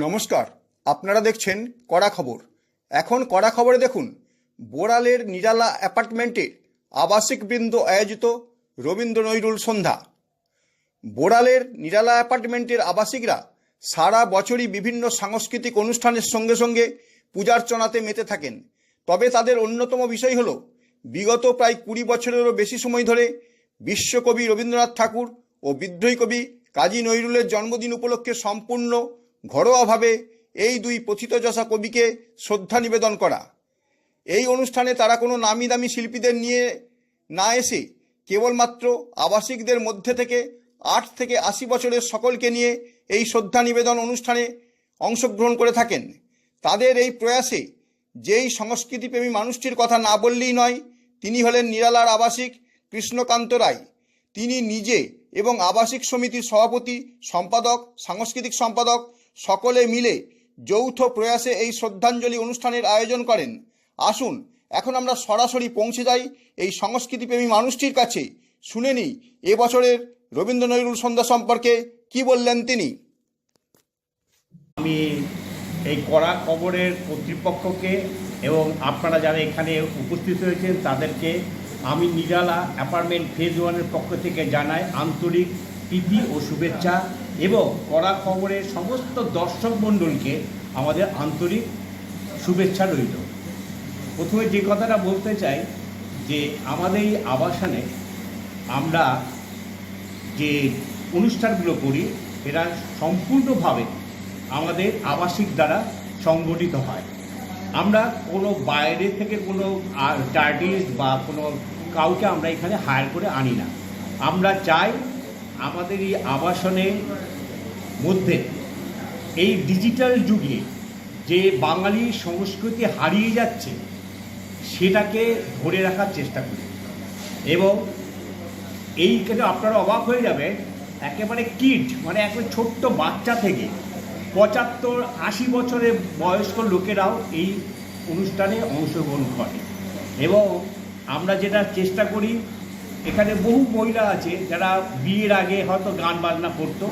নমস্কার, আপনারা দেখছেন কড়া খবর। এখন কড়া খবরে দেখুন, বোড়ালের নিরালা অ্যাপার্টমেন্টে আবাসিকবৃন্দ আয়োজিত রবীন্দ্র নৈরুল সন্ধ্যা। বোড়ালের নিরালা অ্যাপার্টমেন্টের আবাসিকরা সারা বছরই বিভিন্ন সাংস্কৃতিক অনুষ্ঠানের সঙ্গে সঙ্গে পূজার্চনাতে মেতে থাকেন। তবে তাদের অন্যতম বিষয় হল বিগত প্রায় 20 বছরেরও বেশি সময় ধরে বিশ্বকবি রবীন্দ্রনাথ ঠাকুর ও বিদ্রোহী কবি কাজী নজরুলের জন্মদিন উপলক্ষে সম্পূর্ণ ঘরোয়াভাবে এই দুই প্রথিতযশা কবিকে শ্রদ্ধা নিবেদন করা। এই অনুষ্ঠানে তারা কোনো নামি দামি শিল্পীদের নিয়ে না এসে কেবলমাত্র আবাসিকদের মধ্যে থেকে 8 থেকে 80 বছরের সকলকে নিয়ে এই শ্রদ্ধা নিবেদন অনুষ্ঠানে অংশগ্রহণ করে থাকেন। তাদের এই প্রয়াসে যেই সংস্কৃতিপ্রেমী মানুষটির কথা না বললেই নয়, তিনি হলেন নিরালার আবাসিক কৃষ্ণকান্ত রায়। তিনি নিজে এবং আবাসিক সমিতির সভাপতি, সম্পাদক, সাংস্কৃতিক সম্পাদক সকলে মিলে যৌথ প্রয়াসে এই শ্রদ্ধাঞ্জলি অনুষ্ঠানের আয়োজন করেন। আসুন এখন আমরা সরাসরি পৌঁছে যাই এই সংস্কৃতিপ্রেমী মানুষটির কাছে, শুনে নিই এবছরের রবীন্দ্র নৈরুল সন্ধ্যা সম্পর্কে কি বললেন তিনি। আমি এই কড়া খবরের কর্তৃপক্ষকে এবং আপনারা যারা এখানে উপস্থিত হয়েছেন তাদেরকে আমি নিরালা অ্যাপার্টমেন্ট ফেজ 1-এর পক্ষ থেকে জানাই আন্তরিক প্রীতি ও শুভেচ্ছা, এবং কড়া খবরের সমস্ত দর্শক মণ্ডলকে আমাদের আন্তরিক শুভেচ্ছা রইল। প্রথমে যে কথাটা বলতে চাই যে আমাদের এই আবাসনে আমরা যে অনুষ্ঠানগুলো করি এরা সম্পূর্ণভাবে আমাদের আবাসিক দ্বারা সংগঠিত হয়। আমরা কোনো বাইরে থেকে কোনো আর্টিস্ট বা কোনো কাউকে আমরা এখানে হায়ার করে আনি না। আমরা চাই আমাদের এই আবাসনের মধ্যে এই ডিজিটাল যুগে যে বাঙালি সংস্কৃতি হারিয়ে যাচ্ছে সেটাকে ধরে রাখার চেষ্টা করি। এবং এইখানে আপনারা অবাক হয়ে যাবেন, একেবারে কিড মানে একবারে ছোট্ট বাচ্চা থেকে 75-80 বছরের বয়স্ক লোকেরাও এই অনুষ্ঠানে অংশগ্রহণ করে। এবং আমরা যেটা চেষ্টা করি, এখানে বহু মহিলা আছে যারা বিয়ের আগে হয়তো গান বাজনা করতো,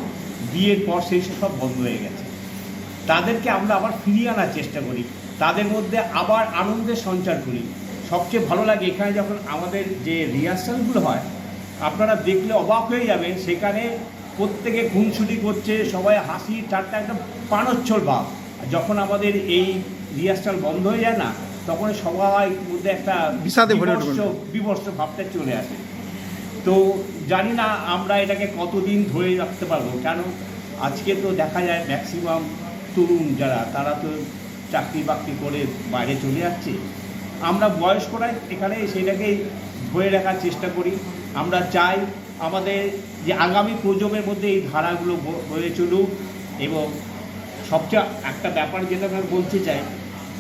বিয়ের পর সেই সব বন্ধ হয়ে গেছে, তাদেরকে আমরা আবার ফিরিয়ে আনার চেষ্টা করি, তাদের মধ্যে আবার আনন্দের সঞ্চার করি। সবচেয়ে ভালো লাগে এখানে যখন আমাদের যে রিহার্সালগুলো হয়, আপনারা দেখলে অবাক হয়ে যাবেন, সেখানে প্রত্যেকে খুনসুটি করছে, সবাই হাসি ঠাট্টা, একদম প্রাণোচ্ছল ভাব। যখন আমাদের এই রিহার্সাল বন্ধ হয়ে যায় না, তখন সবাই মধ্যে একটা বিমর্ষ ভাবটা চলে আসে। তো জানি না আমরা এটাকে কতদিন ধরে রাখতে পারবো, কেন আজকে তো দেখা যায় ম্যাক্সিমাম তরুণ যারা তারা তো চাকরি বাকরি করে বাইরে চলে যাচ্ছে। আমরা বয়স্করা এখানে সেটাকেই ধরে রাখার চেষ্টা করি। আমরা চাই আমাদের যে আগামী প্রজন্মের মধ্যে এই ধারাগুলো বয়ে চলুক। এবং সবচেয়ে একটা ব্যাপার যেটা আমি বলতে চাই,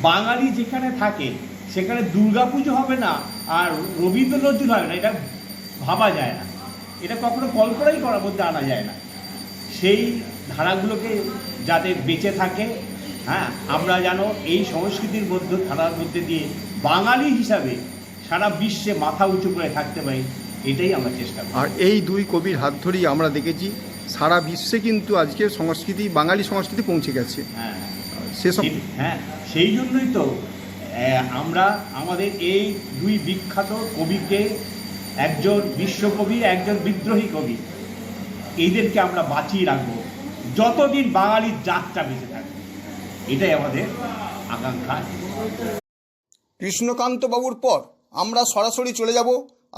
বাঙালি যেখানে থাকে সেখানে দুর্গাপুজো হবে না আর রবীন্দ্র নজরুল হবে না, এটা ভাবা যায় না, এটা কখনো কল্পনাই করার মধ্যে আনা যায় না। সেই ধারাগুলোকে যাতে বেঁচে থাকে, হ্যাঁ, আমরা যেন এই সংস্কৃতির মধ্যে ধারার মধ্যে দিয়ে বাঙালি হিসাবে সারা বিশ্বে মাথা উঁচু করে থাকতে পারি, এটাই আমরা চেষ্টা করি। আর এই দুই কবির হাত ধরেই আমরা দেখেছি সারা বিশ্বে কিন্তু আজকের সংস্কৃতি, বাঙালি সংস্কৃতি পৌঁছে গেছে। হ্যাঁ, সেসব হ্যাঁ, সেই জন্যই তো আমরা আমাদের এই দুই বিখ্যাত কবিকে, একজন বিশ্বকবি, একজন বিদ্রোহী কবি, এইদেরকে আমরা বাঁচিয়ে রাখবো যতদিন বাঙালির জাতটা বেঁচে থাকবে, এটাই আমাদের আকাঙ্ক্ষা। কৃষ্ণকান্ত বাবুর পর আমরা সরাসরি চলে যাব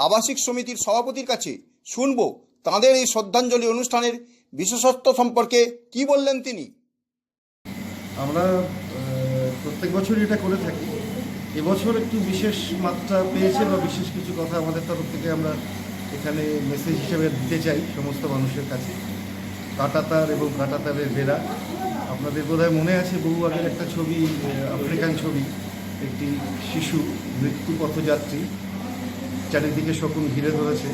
আবাসিক সমিতির সভাপতির কাছে, শুনব তাঁদের এই শ্রদ্ধাঞ্জলি অনুষ্ঠানের বিশেষত্ব সম্পর্কে কি বললেন তিনি। আমরা প্রত্যেক বছরই এটা করে থাকি। এবছর একটু বিশেষ মাত্রা পেয়েছে বা বিশেষ কিছু কথা আমাদের তরফ থেকে আমরা এখানে মেসেজ হিসেবে দিতে চাই সমস্ত মানুষের কাছে। কাঁটাতার এবং কাঁটাতারের বেড়া, আপনাদের বোধহয় মনে আছে বহু আগের একটা ছবি, আফ্রিকান ছবি, একটি শিশু মৃত্যু পথযাত্রী, চারিদিকে শকুন ঘিরে ধরেছে।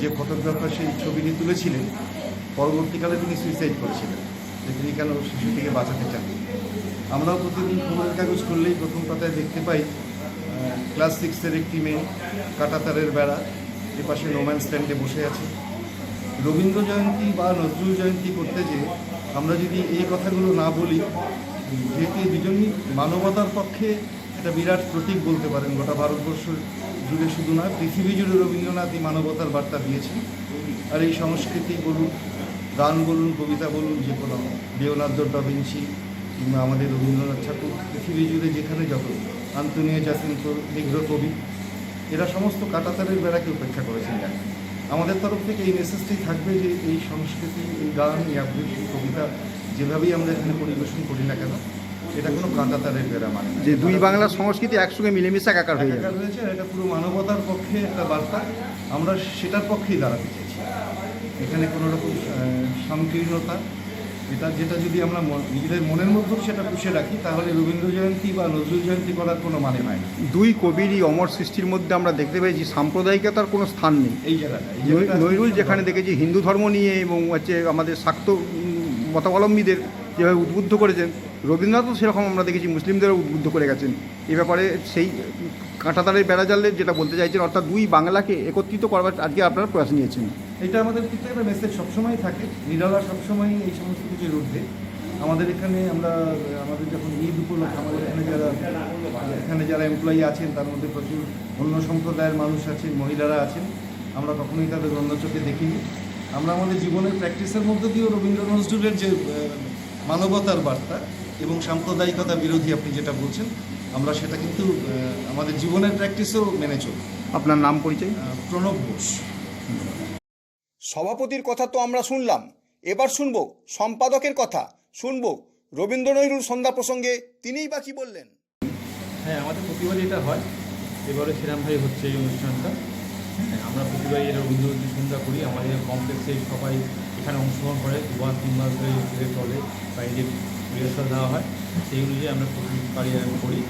যে ফটোগ্রাফার সেই ছবিটি তুলেছিলেন, পরবর্তীকালে তিনি সুইসাইড করেছিলেন, যে তিনি কেন শিশুটিকে বাঁচাতে চান। আমরাও প্রতিদিন খবরের কাগজ খুললেই প্রথম পাতায় দেখতে পাই ক্লাস 6-এর একটি মেয়ে কাঁটাতারের বেড়া, এপাশে নোম্যান স্ট্যান্ডে বসে আছে। রবীন্দ্র জয়ন্তী বা নজরুল জয়ন্তী করতে যে আমরা যদি এই কথাগুলো না বলি, যেহেতু এই দুজনই মানবতার পক্ষে একটা বিরাট প্রতীক বলতে পারেন, গোটা ভারতবর্ষ জুড়ে শুধু নয়, পৃথিবী জুড়ে রবীন্দ্রনাথ এই মানবতার বার্তা দিয়েছেন। আর এই সংস্কৃতি বলুন, গান বলুন, কবিতা বলুন, যে কোনো লিওনার্দো ডা ভিঞ্চি কিংবা আমাদের রবীন্দ্রনাথ ঠাকুর, পৃথিবী জুড়ে যেখানে যত আন্তোনিও জাসিন্তো, নিগ্রো কবি, এরা সমস্ত কাঁটাতারের বেড়াকে উপেক্ষা করেছেন। দেখেন, আমাদের তরফ থেকে এই মেসেজটাই থাকবে যে এই সংস্কৃতি, এই গান, এই আবৃত্তি, কবিতা যেভাবেই আমরা এখানে পরিবেশন করি না কেন, এটা কোনো কাঁটাতারের বেড়া মানে না। যে দুই বাংলার সংস্কৃতি একসঙ্গে মিলেমিশে একাকার হয়ে একাকার যাবে। হয়েছে, এটা পুরো মানবতার পক্ষে একটা বার্তা। আমরা সেটার পক্ষেই দাঁড়াতে চাইছি। এখানে কোনো রকম সংকীর্ণতা, যেটা যদি আমরা নিজেদের মনের মধ্যেও সেটা পুষে রাখি, তাহলে রবীন্দ্র জয়ন্তী বা নজরুল জয়ন্তী করার কোনো মানে হয় না। দুই কবিরই অমর সৃষ্টির মধ্যে আমরা দেখতে পেয়েছি সাম্প্রদায়িকতার কোনো স্থান নেই। এই জায়গাটা নজরুল যেখানে দেখেছি হিন্দু ধর্ম নিয়ে এবং আমাদের শাক্ত মতাবলম্বীদের যেভাবে উদ্বুদ্ধ করেছেন, রবীন্দ্রনাথও সেরকম আমরা দেখেছি মুসলিমদেরও উদ্বুদ্ধ করে গেছেন। এ ব্যাপারে সেই কাঁটাতারের বেড়া জালের যেটা বলতে চাইছেন, অর্থাৎ দুই বাংলাকে একত্রিত করবার আজকে আপনারা প্রয়াস নিয়েছেন। এটা আমাদের কিন্তু একটা মেসেজ সবসময় থাকে, নিরালা সবসময় এই সমস্ত কিছুর ঊর্ধ্বে। আমাদের এখানে আমাদের যখন ঈদ উপলক্ষে আমাদের এখানে যারা এমপ্লয়ি আছেন, তার মধ্যে প্রচুর অন্য সম্প্রদায়ের মানুষ আছেন, মহিলারা আছেন। আমরা কখনোই তাদের অন্য চোখে দেখিনি। আমরা আমাদের জীবনের প্র্যাকটিসের মধ্যে দিয়েও রবীন্দ্র নজরুলের যে মানবতার বার্তা এবং সাম্প্রদায়িকতা বিরোধী আপনি যেটা বলছেন, আমরা সেটা কিন্তু আমাদের জীবনের প্র্যাকটিসেও মেনে চলি। আপনার নাম পরিচয়? প্রণব ঘোষ। সভাপতির কথা তো আমরা শুনলাম, এবার শুনবো সম্পাদকের কথা, শুনবো রবীন্দ্র নজরুল সন্ধ্যা প্রসঙ্গে তিনিই বা কি বললেন। হ্যাঁ, আমাদের প্রতিবারই এটা হয়, এবারে সেরকমভাবে হচ্ছে এই অনুষ্ঠানটা। হ্যাঁ, আমরা প্রতিবারই এটা রবীন্দ্র সন্ধ্যা করি। আমাদের কমপ্লেক্সে সবাই এখানে অংশগ্রহণ করে, 2 বা 3 মাস ধরে চলে, বা এই যে রিহার্সাল দেওয়া হয় সেই অনুযায়ী আমরা প্রতিবারই করি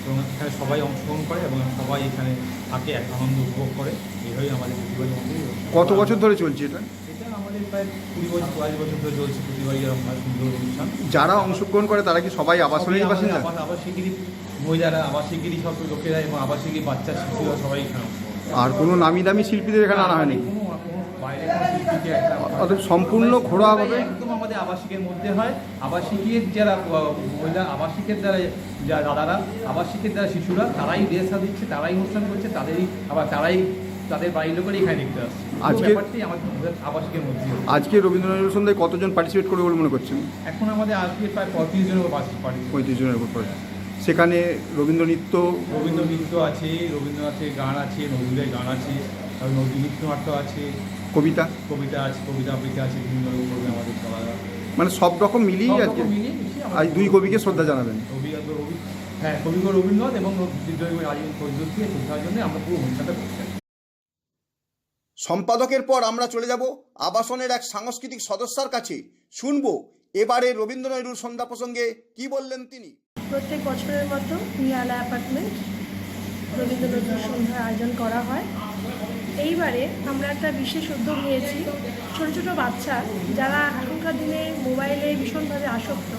এবং এখানে সবাই অংশগ্রহণ করে এবং সবাই এখানে থাকে, এক আনন্দ উপভোগ করে। এইভাবেই আমাদের প্রতিবারই মধ্যেই। কত বছর ধরে চলছে এটা? এটা আমাদের প্রায় 20 বছর 22 বছর ধরে চলছে প্রতিবারই এরকম সুন্দর অনুষ্ঠান। যারা অংশগ্রহণ করে তারা কি সবাই আবাসনের বাসিন্দা? আবাসিকেরই মহিলারা, আবাসিকেরই সব লোকেরা এবং আবাসিকের বাচ্চা শিশুরা সবাই এখানে অংশগ্রহণ করে। আর কোনো নামি দামি শিল্পীদের এখানে আনা হয়নি? বাইরে কোনো শিল্পীকে একটা অর্থাৎ সম্পূর্ণ ঘোরাভাবে একদম আমাদের আবাসিকের মধ্যে হয়। আবাসিকের যারা মহিলা, আবাসিকের দ্বারা যারা দাদারা, আবাসিকের দ্বারা শিশুরা, তারাই রিহার্সাল দিচ্ছে, তারাই অনুষ্ঠান করছে, তাদের বাড়ির লোকেরই এখানে দেখতে আসছে। আজকে ব্যাপারটাই আমাদের আবাসিকের মধ্যে। আজকে রবীন্দ্র নজরুল সন্ধ্যায় কতজন পার্টিসিপেট করবে বলে মনে করছেন? এখন আমাদের আজকে প্রায় 35 জনের পার্টি। 35 জনের উপর পড়ে। সেখানে রবীন্দ্র নৃত্য, রবীন্দ্র নৃত্য আছে, রবীন্দ্রনাথের গান আছে, নজরুলের গান আছে, তারপর নজরুল নৃত্যনাট্য আছে, কবিতা আছে, কবিতা আবৃত্তি আছে, বিভিন্ন রকম আমাদের করা। মানে সব রকম মিলিয়ে আজকে আজ দুই কবিকে শ্রদ্ধা জানাবেন। কবিগুরু রবীন্দ্রনাথ এবং বিদ্রোহী রাজীব ফজলুলকে শ্রদ্ধার জন্য আমরা পুরো অনুষ্ঠানটা করছি। সম্পাদকের পর আমরা চলে যাব আবাসনের এক সাংস্কৃতিক সদস্যার কাছে, শুনবো এবারে রবীন্দ্র নজরুল সন্ধ্যা প্রসঙ্গে কি বললেন তিনি। প্রত্যেক বছরের মতো নিরালা অ্যাপার্টমেন্ট রবীন্দ্র নজরুল সন্ধ্যার আয়োজন করা হয়। এইবারে আমরা একটা বিশেষ উদ্যোগ নিয়েছি। ছোটো ছোটো বাচ্চা যারা এখনকার দিনে মোবাইলে ভীষণভাবে আসক্ত,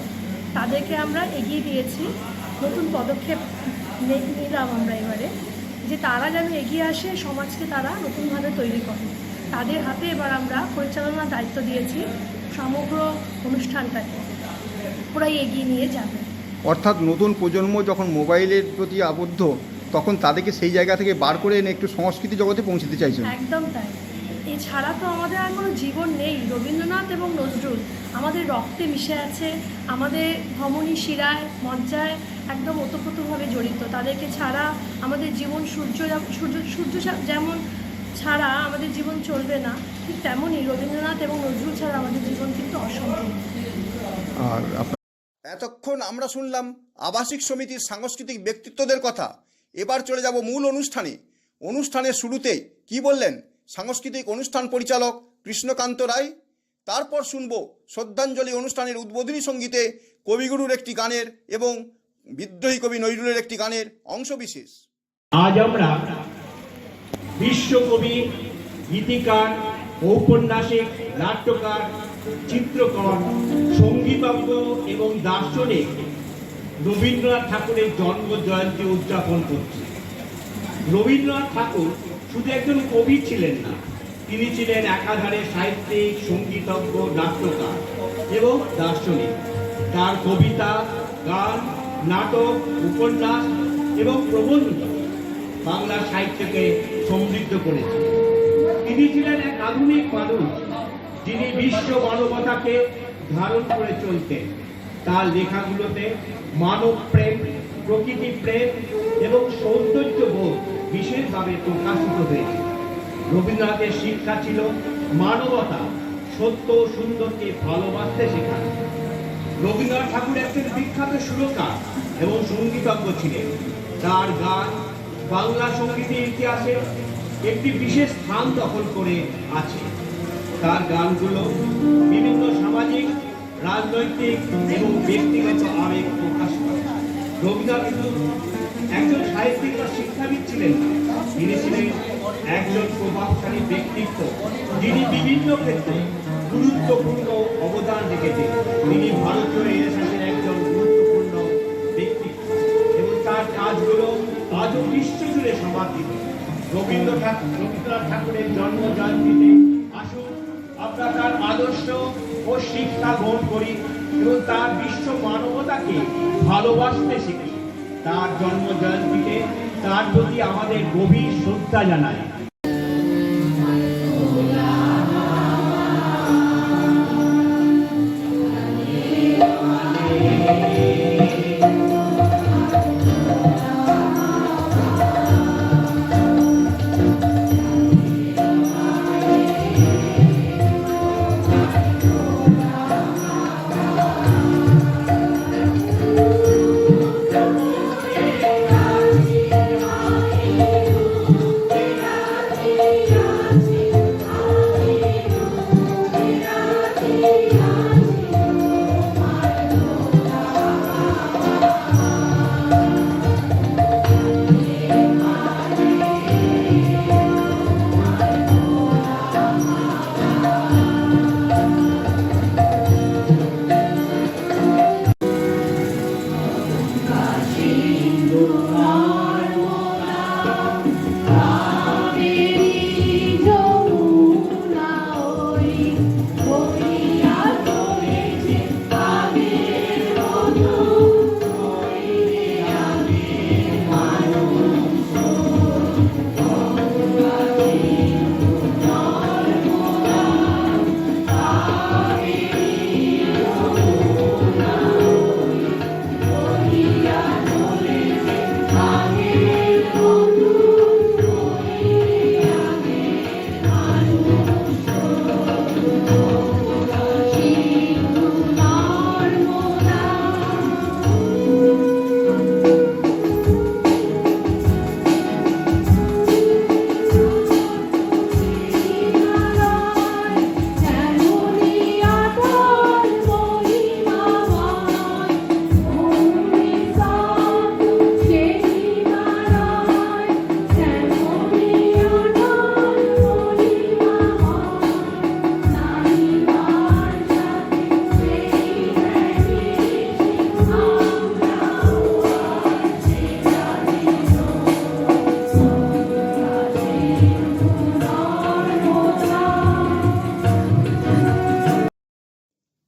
তাদেরকে আমরা এগিয়ে দিয়েছি। নতুন পদক্ষেপ নিলাম আমরা এবারে, যে তারা যেন এগিয়ে আসে, সমাজকে তারা নতুনভাবে তৈরি করে। তাদের হাতে এবার আমরা পরিচালনার দায়িত্ব দিয়েছি সমগ্র অনুষ্ঠানটাকে পুরাই এগিয়ে নিয়ে যাবে। অর্থাৎ নতুন প্রজন্ম যখন মোবাইলের প্রতি আবদ্ধ, তখন তাদেরকে সেই জায়গা থেকে বার করে এনে একটু সংস্কৃতি জগতে পৌঁছতে চাইছেন। একদম তাই। এছাড়া তো আমাদের আর কোনো জীবন নেই। রবীন্দ্রনাথ এবং নজরুল আমাদের রক্তে মিশে আছে, আমাদের ধমনী শিরায় মজ্জায় একদম ওতপ্রোতভাবে জড়িত। তাদেরকে ছাড়া আমাদের জীবন সূর্য যেমন ছাড়া আমাদের জীবন চলবে না, ঠিক তেমনই রবীন্দ্রনাথ এবং নজরুল ছাড়া আমাদের জীবন কিন্তু অসম্পূর্ণ। আর এতক্ষণ আমরা শুনলাম আবাসিক সমিতির সাংস্কৃতিক ব্যক্তিত্বদের কথা। এবার চলে যাব মূল অনুষ্ঠানে। অনুষ্ঠানের শুরুতে কি বললেন সাংস্কৃতিক অনুষ্ঠান পরিচালক কৃষ্ণকান্ত রায়। তারপর শুনব শ্রদ্ধাঞ্জলি অনুষ্ঠানের উদ্বোধনী সঙ্গীতে কবিগুরুর একটি গানের এবং বিদ্রোহী কবি নজরুলের একটি গানের অংশবিশেষ। আজ আমরা বিশ্বকবি, গীতিকার, ঔপন্যাসিক, নাট্যকার, চিত্রকর, সঙ্গীতজ্ঞ এবং দার্শনিক রবীন্দ্রনাথ ঠাকুরের জন্ম জয়ন্তী উদযাপন করছি। রবীন্দ্রনাথ ঠাকুর শুধু একজন কবি ছিলেন না, তিনি ছিলেন একাধারে সাহিত্যিক, সঙ্গীতজ্ঞ, নাট্যকার এবং দার্শনিক। তার কবিতা, গান, নাটক, উপন্যাস এবং প্রবন্ধ বাংলা সাহিত্যকে সমৃদ্ধ করেছে। তিনি ছিলেন এক আধুনিক মানুষ, যিনি বিশ্ব মানবতাকে ধারণ করে চলতেন। তার লেখাগুলোতে মানব প্রেম, প্রকৃতি প্রেম এবং সৌন্দর্য বোধ বিশেষভাবে প্রকাশিত হয়েছে। রবীন্দ্রনাথের শিক্ষা ছিল মানবতা, সত্য ও সুন্দরকে ভালোবাসতে শেখানো। রবীন্দ্রনাথ ঠাকুর একজন বিখ্যাত সুরকার এবং সঙ্গীতজ্ঞ ছিলেন। তার গান বাংলা সঙ্গীতের ইতিহাসে একটি বিশেষ স্থান দখল করে আছে। তার গানগুলো বিভিন্ন সামাজিক, রাজনৈতিক এবং ব্যক্তিগত আবেগ প্রকাশ করে। রবীন্দ্রনাথ কিন্তু একজন সাহিত্যিক বা শিক্ষাবিদ ছিলেন না, তিনি ছিলেন একজন প্রভাবশালী ব্যক্তিত্ব, যিনি বিভিন্ন ক্ষেত্রে গুরুত্বপূর্ণ অবদান রেখেছেন। তিনি ভারতীয় রেনেসাঁসের একজন গুরুত্বপূর্ণ ব্যক্তিত্ব এবং তার কাজগুলো আজও বিশ্বজুড়ে সমাদৃত। রবীন্দ্রনাথ ঠাকুরের জন্ম জয়ন্তীতে আসুন আমরা তার আদর্শ ও শিক্ষা গ্রহণ করি এবং তার বিশ্ব মানবতাকে ভালোবাসতে শিখি। তার জন্ম জয়ন্তীতে তার প্রতি আমাদের গভীর শ্রদ্ধা জানাই।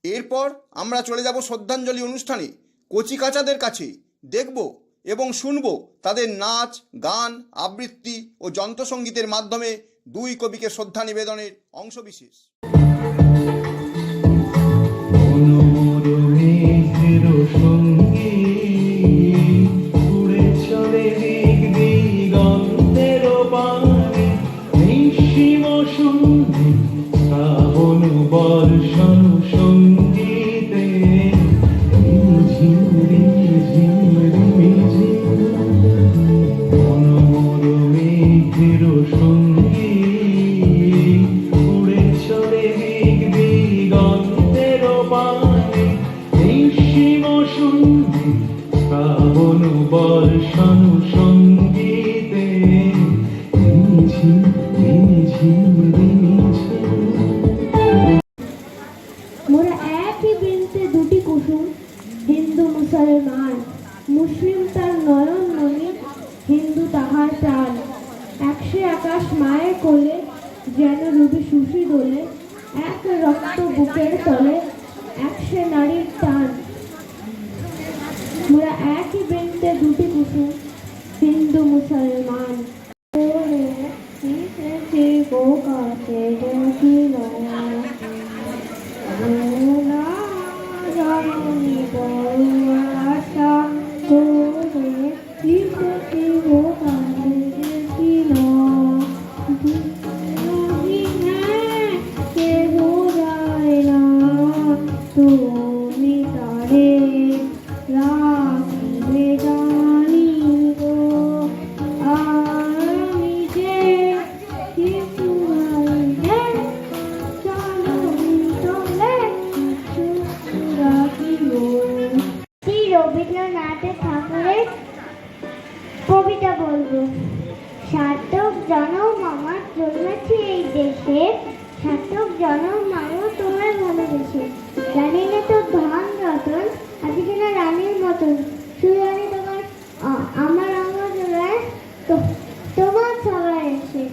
এরপর আমরা চলে যাব শ্রদ্ধাঞ্জলি অনুষ্ঠানে কচিকাঁচাদের কাছে, দেখব এবং শুনব তাদের নাচ, গান, আবৃত্তি ও যন্ত্রসঙ্গীতের মাধ্যমে দুই কবিকে শ্রদ্ধা নিবেদনের অংশবিশেষ। মোরা একই বৃন্তে দুটি কুসুম, হিন্দু মুসলমান, মুসলিম তার নয়ন মণি, হিন্দু তাহার প্রাণ। একশে আকাশ মায়ের কোলে, যেন রবি সুশি দোলে, এক রক্ত বুকের তলে, একশে নারীর টান। মোরা একই বৃন্তে দুটি কুসুম, হিন্দু মুসলমান। কাছে দেখিল জননী বড়ুয়াশা করে দেখিল কেহ যায় না তুমি তারে রাখিবে জানি গো। আমি যে কিছু রবীন্দ্রনাথ ঠাকুরের কবিতা বলবো। সার্থক জনম আমার জন্মেছে এই দেশে, সার্থক জনম মানো তোমার ভালোবেসে। জানি না তো ধন রতন আজকে না রানীর মতন, শুধু জানি তোমার আমার আমার তোমার সবাই এসে।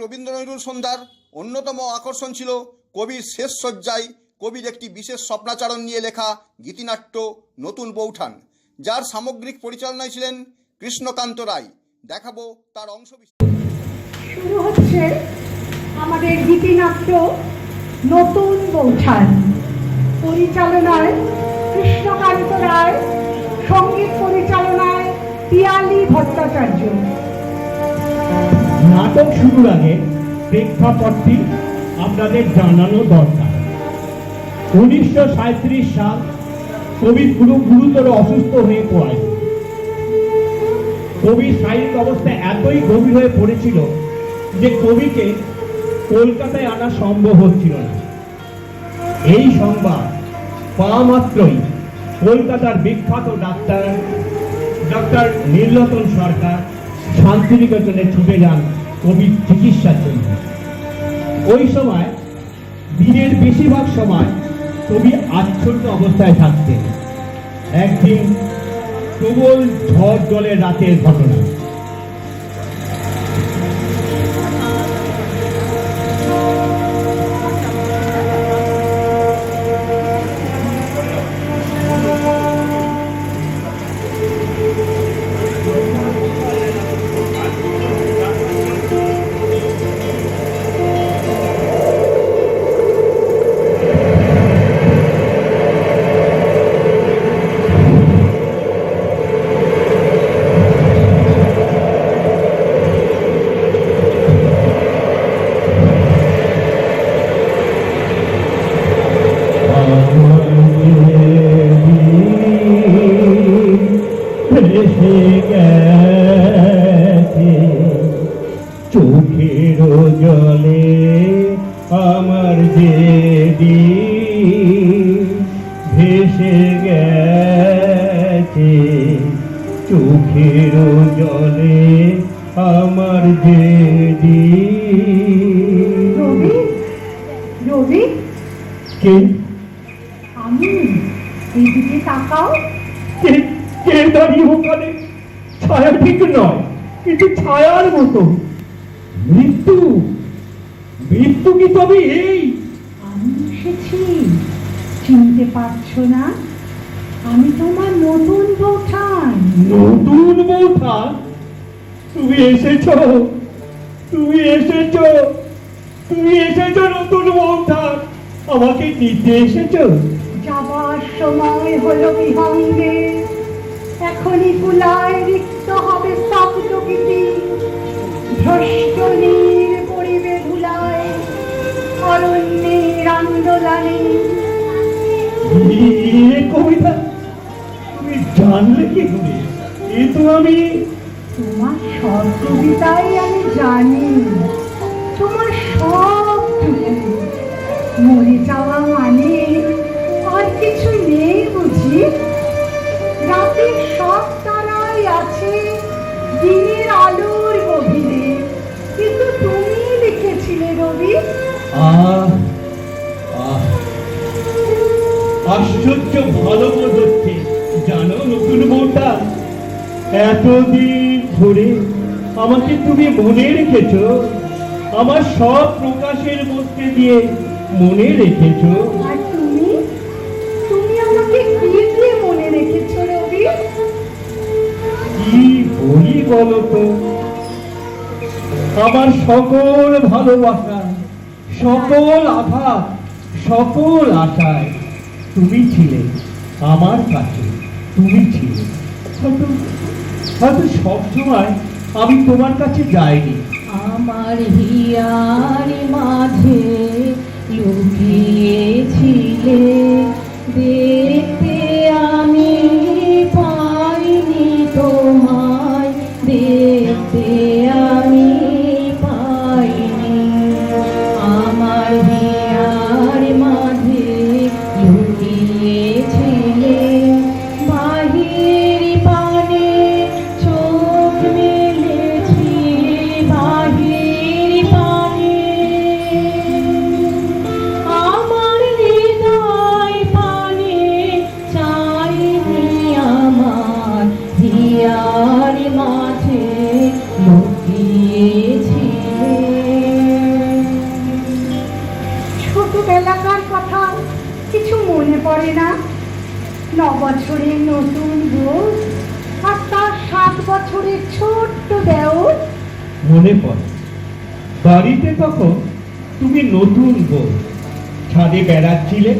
রবীন্দ্র নজরুল সন্ধ্যার অন্যতম আকর্ষণ ছিল কবির শেষ শয্যায় কবির একটি বিশেষ স্বপ্নাচারণ নিয়ে লেখা গীতিনাট্য নতুন বৌঠান, যার সামগ্রিক পরিচালনায় ছিলেন কৃষ্ণকান্ত রায়। দেখাবো তার অংশবিশেষ। শুরু হচ্ছে আমাদের গীতিনাট্য নতুন বৌঠান, পরিচালনায় কৃষ্ণকান্ত রায়, সঙ্গীত পরিচালনায় পিয়ালি ভট্টাচার্য। নাটক শুরুর আগে প্রেক্ষাপটটি আপনাদের জানানো দরকার। 1937 সাল কবি গুরুতর অসুস্থ হয়ে পড়েন। কবির শারীরিক অবস্থা এতই গভীর হয়ে পড়েছিল যে কবিকে কলকাতায় আনা সম্ভব হচ্ছিল না। এই সংবাদ পাওয়া মাত্রই কলকাতার বিখ্যাত ডক্টর নীলরতন সরকার শান্তিনিকেতনে ছুটে যান কবির চিকিৎসার জন্য। ওই সময় দিনের বেশিরভাগ সময় কবি আচ্ছন্ন অবস্থায় থাকতেন। একদিন প্রবল ঝড় জলের রাতের ঘটনা। চোখের জলে আমার যে ভেসে গেছে, চোখের জলে আমার যে রবি, রবি, কে আমি এইদিকে তাকাও। কে কে দাঁড়িয়ে ওখানে? ছায়া ঠিক নয়, কিন্তু ছায়ার মতো। মৃত্যু, মৃত্যু কি তবে এই? আমি এসেছি, চিনতে পারছো না? আমি তোমার নতুন বৌঠান। নতুন বৌঠা? তুমি এসেছো, তুমি এসেছো, তুমি এসেছো নতুন বৌঠা। আমাকে নিতে এসেছো? যাবার সময় হলো বিহঙ্গে, এখনই কুলায় রিক্ত হবে স্তব্ধ গীতি। ভ্রষ্ট নীর পরিবে ধুলায়, অরণ্যের আন্দোলনে। এই কবিতা তুমি জানলে কি করে? এ তো আমি তোমার সব কবিতাই আমি জানি, তোমার সবটুকু। মরে যাওয়া মানে আর কিছু নেই বুঝি? রাতের সব তারাই আছে দিনের আলোর গভীরে, কিন্তু তুমি লিখেছিলে রবি। আশ্চর্য ভালো বোধ হচ্ছে জানো নতুন বউটা। এতদিন ধরে আমাকে তুমি মনে রেখেছ, আমার সব প্রকাশের মধ্যে দিয়ে মনে রেখেছ। আর তুমি, তুমি আমাকে কি দিয়ে মনে রেখেছো রবি? কি বলি বলো তো? আমার সকল ভালোবাসা, সকল আঘাত, সকল আশায় তুমি ছিলে আমার কাছে, তুমি ছিলে। হয়তো হয়তো সবসময় আমি তোমার কাছে যাইনি। আমার হিয়ার মাঝে লুকিয়েছিলে, দেখতে আমি পাইনি তোমায়, দেখতে আমি পাইনি। আমার হিয়ার মাঝে লুকিয়েছিলে, বাহির পানে চোখ মেলেছি, বাহির পানে পড়ে না? 9 বছরের নতুন বউ আর তার 7 বছরের ছোট্ট দেওর। মনে পড়ে বাড়িতে তখন তুমি নতুন বউ, ছাদে বেড়াচ্ছিলে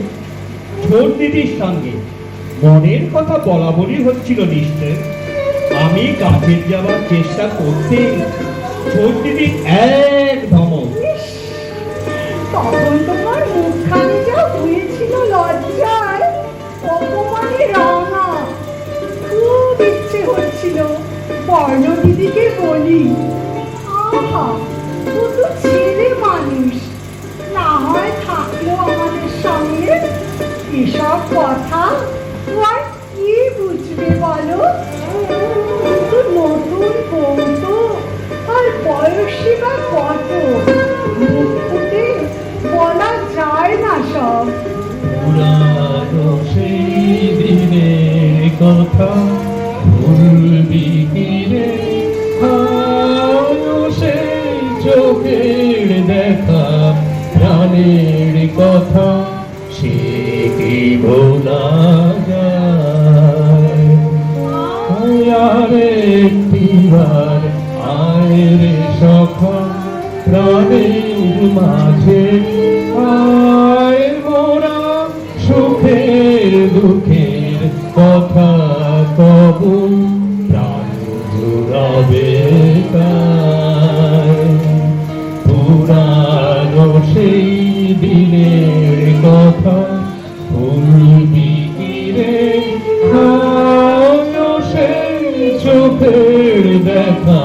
ছোট দিদির সঙ্গে। মনের কথা বলা বলি হচ্ছিল নিশ্চয়। আমি কাছে যাওয়ার চেষ্টা করতে ছোট দিদি এক ধমক। তখন তোমার মুখখানি যা হয়েছিল লজ্জায়, অপমানে রাঙা। খুব ইচ্ছে হচ্ছিল বর্ণ দিদিকে বলি, আহা ও তো ছেলে মানুষ, না হয় থাকলো আমাদের সঙ্গে। এসব কথা ও আর কি বুঝবে বলো? কিন্তু নতুন বউ তো, আর বয়সী বা কত, মুখ ফুটে বলা যায় না সব। পুরানো সেই দিনের কথা ভুলবি কি রে? সেই চোখের দেখা প্রাণের কথা সে কি ভোলা যায়? আর একটিবার আয় রে সখা প্রাণের মাঝে আয়, মোরা সুখের দুঃখের কথা কবু প্রাণ জুড়াবে তাই। পুরানো সেই দিনের কথা ভুলবি কি রে? সেই চোখের দেখা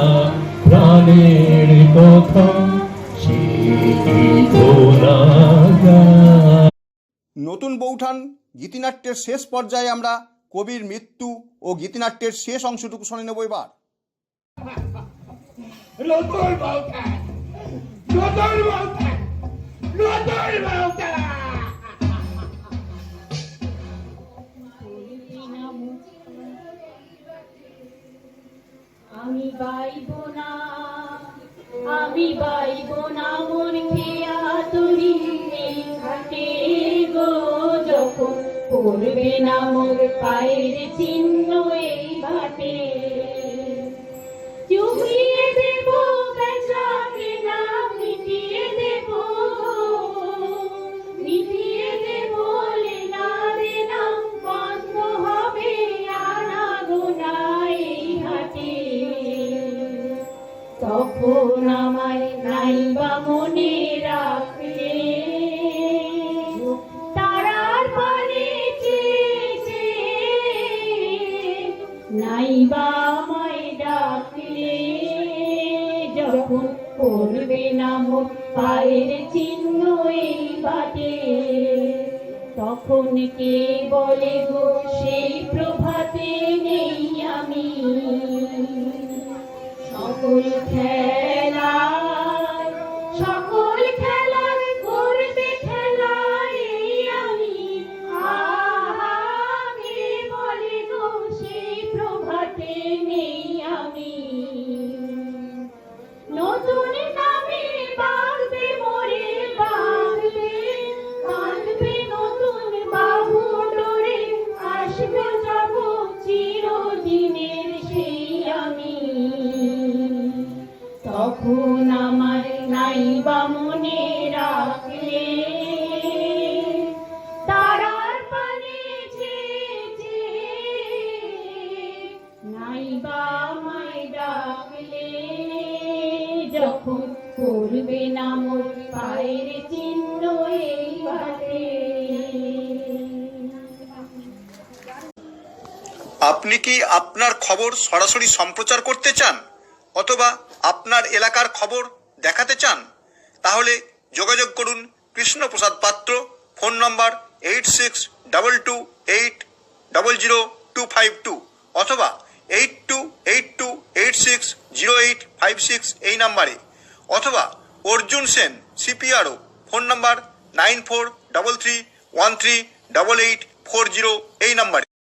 প্রাণের কথা সে কি ভোলা যায়? নতুন বৌঠান গীতিনাট্যের শেষ পর্যায়ে আমরা কবির মৃত্যু ও গীতিনাট্যের শেষ অংশটুকু শুনে নেব এবার। নতুন বউঠান, নতুন বউঠান, নতুন বউঠান। আমি বাইব না, আমি বাইব না মন খেয়া তুরি এই ঘাটে গো, যখন পড়বে না মোর পায়ের চিহ্ন এই ঘাটে। চুপিয়ে দেব বেচাকে না, মিটিয়ে দেব, মিটিয়ে দেব লেনা দেনা, বন্ধ হবে আনা গোনা এই হাটে। তখন আমায় নাইবা মনে রাখলে, তারার পানে চেয়েছে, নাইবা আমায় ডাকলে, যখন করবে না মোর পায়ের চিহ্ন এই বাটে। তখন কে বলে গো সেই প্রভাতে নেই আমি, সকল খেলায়, সকল খেলার করবে খেলায় আমি। আগে বলে গো সেই প্রভাতে নেই আমি। নতুন নামে বাঁধবে মোরে বাঁধবে, কাঁদবে নতুন বাহু ডোরে, আসবে যাব চিরদিনের সেই আমি। তখন আমার নাইবা মনে রাখলে, তারার পানে চেয়েছে, নাইবা আমায় ডাকলে, যখন করবে না মোর পায়ের চিহ্ন এই ঘাটে। আপনি কি আপনার খবর সরাসরি সম্প্রচার করতে চান অথবা আপনার এলাকার খবর দেখাতে চান? তাহলে যোগাযোগ করুন কৃষ্ণপ্রসাদ পাত্র, ফোন নম্বর 8622800252 অথবা 8282860856 এই নাম্বারে, অথবা অর্জুন সেন সিপিআরও, ফোন নম্বর 9433138840 এই নাম্বারে।